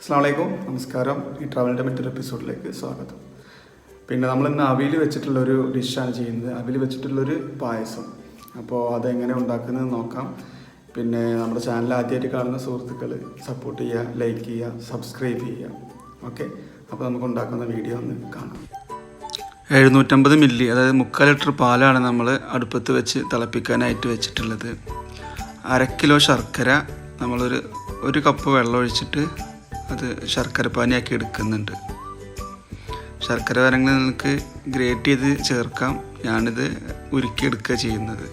അസ്സലാമലൈക്കും, നമസ്കാരം. ഈ ട്രാവലിൻ്റെ മറ്റൊരു എപ്പിസോഡിലേക്ക് സ്വാഗതം. പിന്നെ നമ്മളിന്ന് അവിൽ വെച്ചിട്ടുള്ളൊരു ഡിഷാണ് ചെയ്യുന്നത്. അവിൽ വെച്ചിട്ടുള്ളൊരു പായസം. അപ്പോൾ അതെങ്ങനെ ഉണ്ടാക്കുന്നത് നോക്കാം. പിന്നെ നമ്മുടെ ചാനൽ ആദ്യമായിട്ട് കാണുന്ന സുഹൃത്തുക്കൾ സപ്പോർട്ട് ചെയ്യുക, ലൈക്ക് ചെയ്യുക, സബ്സ്ക്രൈബ് ചെയ്യുക. ഓക്കെ, അപ്പോൾ നമുക്ക് ഉണ്ടാക്കുന്ന വീഡിയോ ഒന്ന് കാണാം. 750 മില്ലി, അതായത് 3/4 ലിറ്റർ പാലാണ് നമ്മൾ അടുപ്പത്ത് വെച്ച് തിളപ്പിക്കാനായിട്ട് വെച്ചിട്ടുള്ളത്. 1/2 കിലോ ശർക്കര ഒരു കപ്പ് വെള്ളം ഒഴിച്ചിട്ട് അത് ശർക്കര പാനിയാക്കി എടുക്കുന്നുണ്ട്. ശർക്കര വരങ്ങൾ നിങ്ങൾക്ക് ഗ്രേറ്റ് ചെയ്ത് ചേർക്കാം. ഞാനിത് ഉരുക്കിയെടുക്കുക ചെയ്യുന്നത്.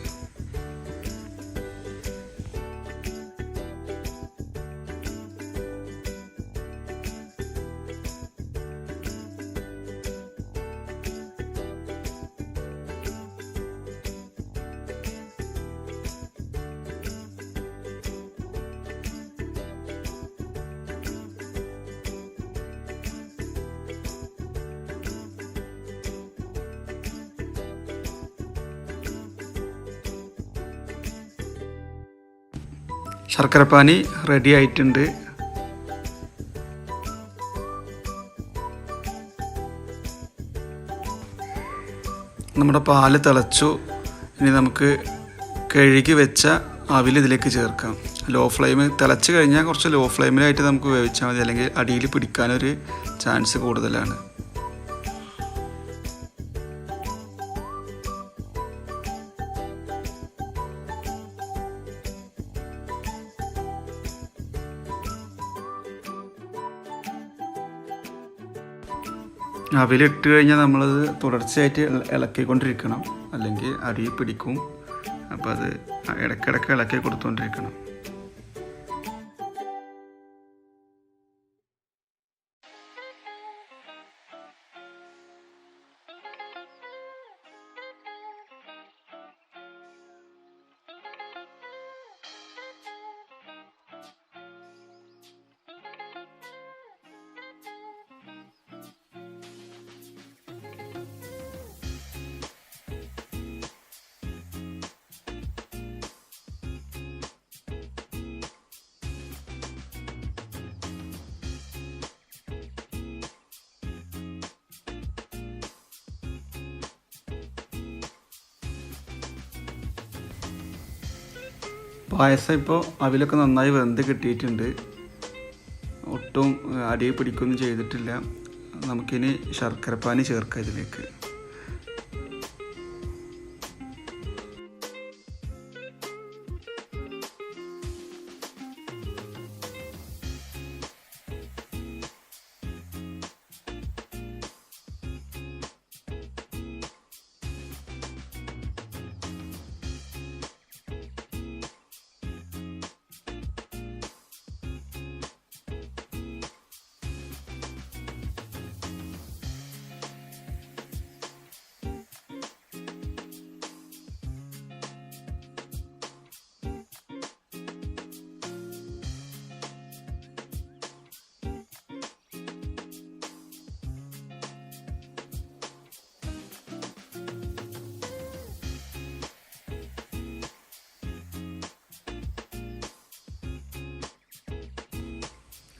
ശർക്കരപ്പാനി റെഡി ആയിട്ടുണ്ട്. നമ്മുടെ പാല് തിളച്ചു. ഇനി നമുക്ക് കഴുകി വെച്ച അവിൽ ഇതിലേക്ക് ചേർക്കാം. ലോ ഫ്ലെയിം തിളച്ച് കഴിഞ്ഞാൽ കുറച്ച് ലോ ഫ്ലെയിമിലായിട്ട് നമുക്ക് വേവിച്ചാൽ മതി, അല്ലെങ്കിൽ അടിയിൽ പിടിക്കാനൊരു ചാൻസ് കൂടുതലാണ്. അവിലിട്ട് കഴിഞ്ഞാൽ നമ്മളത് തുടർച്ചയായിട്ട് ഇളക്കിക്കൊണ്ടിരിക്കണം, അല്ലെങ്കിൽ അടി പിടിക്കും. അപ്പോൾ അത് ഇടയ്ക്കിടയ്ക്ക് ഇളക്കി കൊടുത്തുകൊണ്ടിരിക്കണം. പായസം ഇപ്പോൾ അവിലൊക്കെ നന്നായി വെന്ത് കിട്ടിയിട്ടുണ്ട്. ഒട്ടും അടിയിൽ പിടിക്കുകയൊന്നും ചെയ്തിട്ടില്ല. നമുക്കിനി ശർക്കരപ്പാനി ചേർക്കാം ഇതിലേക്ക്.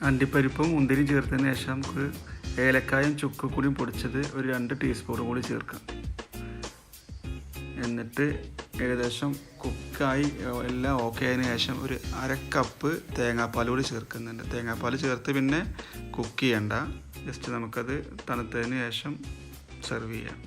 അണ്ടിപ്പരിപ്പും മുന്തിരിയും ചേർത്തതിന് ശേഷം നമുക്ക് ഏലക്കായും ചുക്കുകൂടിയും പൊടിച്ചത് ഒരു 2 ടീസ്പൂൺ കൂടി ചേർക്കാം. എന്നിട്ട് ഏകദേശം കുക്കായി എല്ലാം ഓക്കെ ആയതിനു ശേഷം ഒരു 1/2 കപ്പ് തേങ്ങാപ്പാൽ കൂടി ചേർക്കുന്നുണ്ട്. തേങ്ങാപ്പാൽ ചേർത്ത് പിന്നെ കുക്ക് ചെയ്യണ്ട, ജസ്റ്റ് നമുക്കത് തണുത്തതിന് ശേഷം സെർവ് ചെയ്യാം.